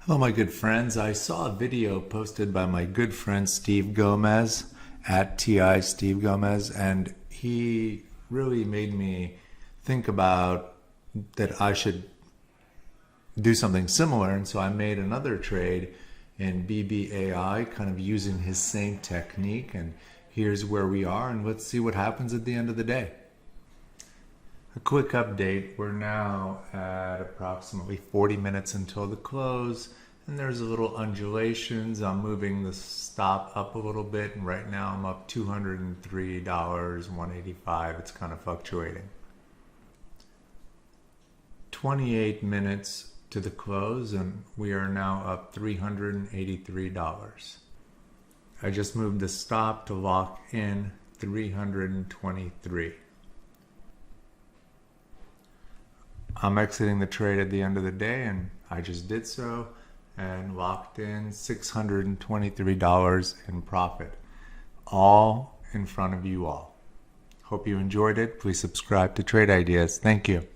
Hello, my good friends. I saw a video posted by my good friend Steve Gomez at TI Steve Gomez, and he really made me think about that I should do something similar. And so I made another trade in BBAI, kind of using his same technique. And here's where we are, and let's see what happens at the end of the day. A quick update, we're now at approximately 40 minutes until the close, and there's a little undulations. I'm moving the stop up a little bit, and right now I'm up $203, 185. It's kind of fluctuating. 28 minutes to the close, and we are now up $383. I just moved the stop to lock in 323. I'm exiting the trade at the end of the day, and I just did so and locked in $623 in profit, all in front of you all. Hope you enjoyed it. Please subscribe to Trade Ideas. Thank you.